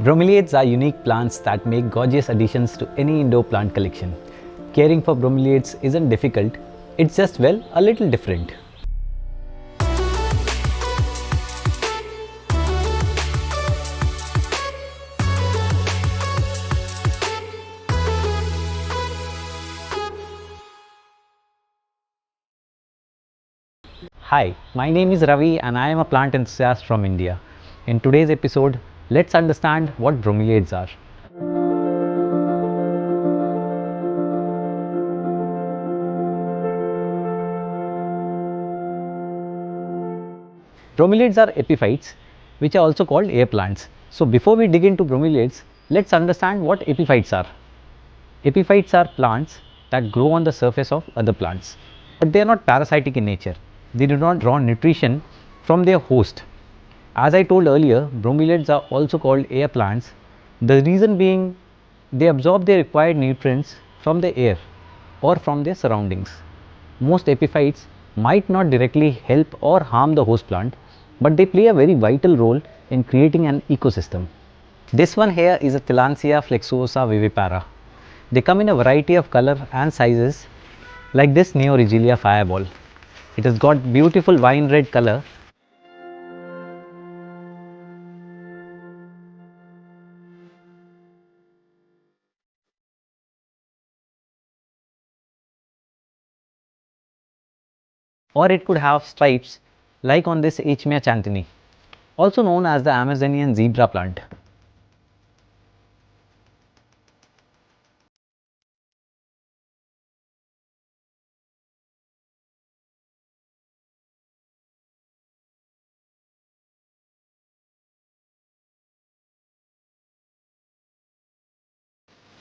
Bromeliads are unique plants that make gorgeous additions to any indoor plant collection. Caring for bromeliads isn't difficult, it's just, well, a little different. Hi, my name is Ravi and I am a plant enthusiast from India. In today's episode, let's understand what bromeliads are. Bromeliads are epiphytes, which are also called airplants. So before we dig into bromeliads, let's understand what epiphytes are. Epiphytes are plants that grow on the surface of other plants, but they are not parasitic in nature. They do not draw nutrition from their host. As I told earlier, bromeliads are also called air plants. The reason being they absorb the required nutrients from the air or from their surroundings. Most epiphytes might not directly help or harm the host plant, but they play a very vital role in creating an ecosystem. This one here is a Tillandsia flexuosa vivipara. They come in a variety of color and sizes, like this Neoregelia fireball. It has got beautiful wine red color. Or it could have stripes like on this Hmia chantini, also known as the Amazonian zebra plant.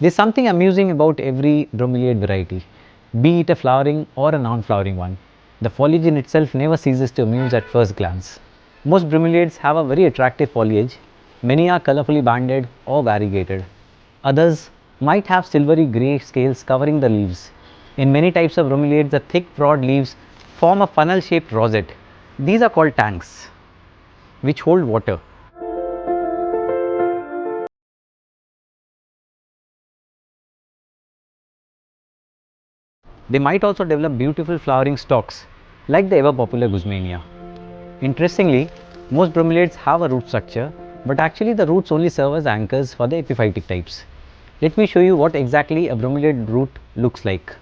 There is something amusing about every bromeliad variety, be it a flowering or a non-flowering one. The foliage in itself never ceases to amuse at first glance. Most bromeliads have a very attractive foliage. Many are colorfully banded or variegated. Others might have silvery grey scales covering the leaves. In many types of bromeliads, the thick broad leaves form a funnel-shaped rosette. These are called tanks, which hold water. They might also develop beautiful flowering stalks like the ever popular Guzmania. Interestingly, most bromeliads have a root structure, but actually the roots only serve as anchors for the epiphytic types. Let me show you what exactly a bromeliad root looks like.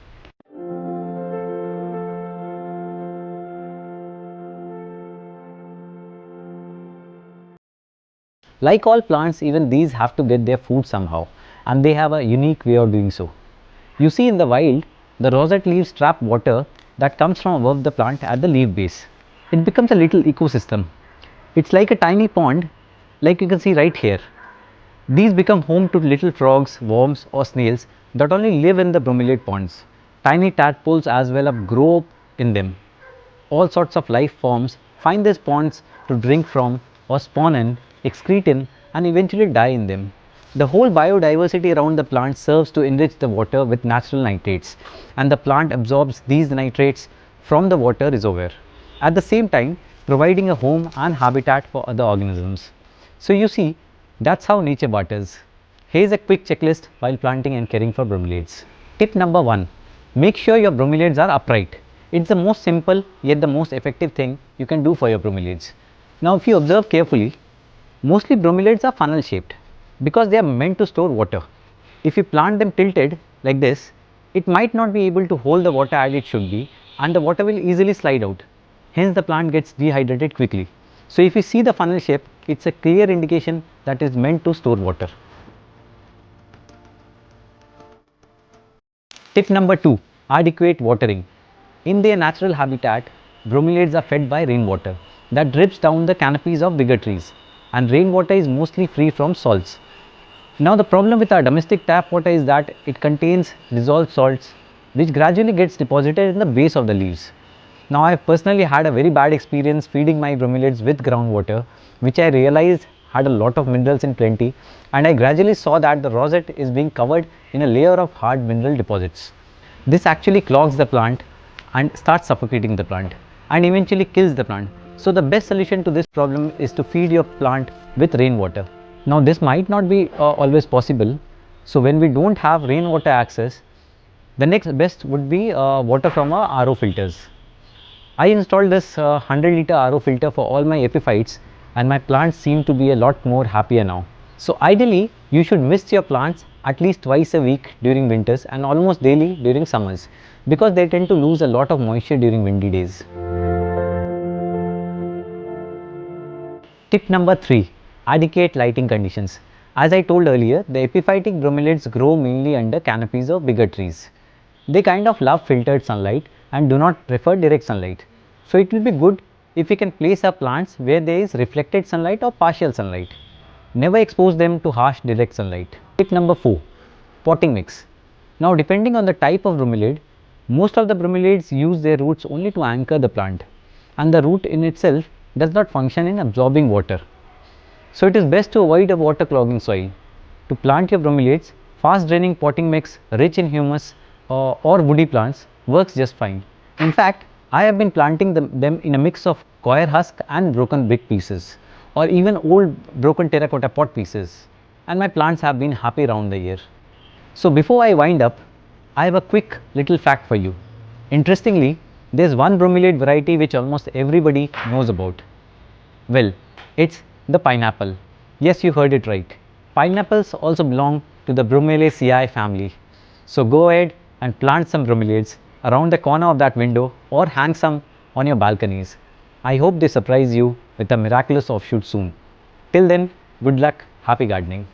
Like all plants, even these have to get their food somehow, and they have a unique way of doing so. You see, in the wild, the rosette leaves trap water that comes from above the plant at the leaf base. It becomes a little ecosystem. It's like a tiny pond, like you can see right here. These become home to little frogs, worms or snails that only live in the bromeliad ponds. Tiny tadpoles as well grow up in them. All sorts of life forms find these ponds to drink from or spawn in, excrete in and eventually die in them. The whole biodiversity around the plant serves to enrich the water with natural nitrates, and the plant absorbs these nitrates from the water reservoir, at the same time providing a home and habitat for other organisms. So you see, that's how nature barters. Here's a quick checklist while planting and caring for bromeliads. Tip number 1. Make sure your bromeliads are upright. It's the most simple yet the most effective thing you can do for your bromeliads. Now if you observe carefully, mostly bromeliads are funnel shaped because they are meant to store water. If you plant them tilted like this, it might not be able to hold the water as it should be, and the water will easily slide out. Hence the plant gets dehydrated quickly. So if you see the funnel shape, it's a clear indication that is meant to store water. Tip number 2. Adequate watering. In their natural habitat, bromeliads are fed by rainwater that drips down the canopies of bigger trees, and rainwater is mostly free from salts. Now the problem with our domestic tap water is that it contains dissolved salts which gradually gets deposited in the base of the leaves. Now I have personally had a very bad experience feeding my bromeliads with groundwater, which I realized had a lot of minerals in plenty, and I gradually saw that the rosette is being covered in a layer of hard mineral deposits. This actually clogs the plant and starts suffocating the plant and eventually kills the plant. So the best solution to this problem is to feed your plant with rainwater. Now this might not be always possible. So when we don't have rainwater access, the next best would be water from our RO filters. I installed this 100-liter RO filter for all my epiphytes, and my plants seem to be a lot more happier now. So ideally, you should mist your plants at least twice a week during winters and almost daily during summers, because they tend to lose a lot of moisture during windy days. Tip number 3. Adequate lighting conditions. As I told earlier, the epiphytic bromeliads grow mainly under canopies of bigger trees. They kind of love filtered sunlight and do not prefer direct sunlight. So it will be good if we can place our plants where there is reflected sunlight or partial sunlight. Never expose them to harsh direct sunlight. Tip number 4. Potting mix. Now depending on the type of bromeliad, most of the bromeliads use their roots only to anchor the plant, and the root in itself does not function in absorbing water. So it is best to avoid a water clogging soil. To plant your bromeliads, fast draining potting mix rich in humus or woody plants works just fine. In fact, I have been planting them in a mix of coir husk and broken brick pieces, or even old broken terracotta pot pieces, and my plants have been happy round the year. So before I wind up, I have a quick little fact for you. Interestingly, there is one bromeliad variety which almost everybody knows about. Well, it's the pineapple. Yes, you heard it right. Pineapples also belong to the Bromeliaceae family. So go ahead and plant some bromeliads around the corner of that window or hang some on your balconies. I hope they surprise you with a miraculous offshoot soon. Till then, good luck, happy gardening.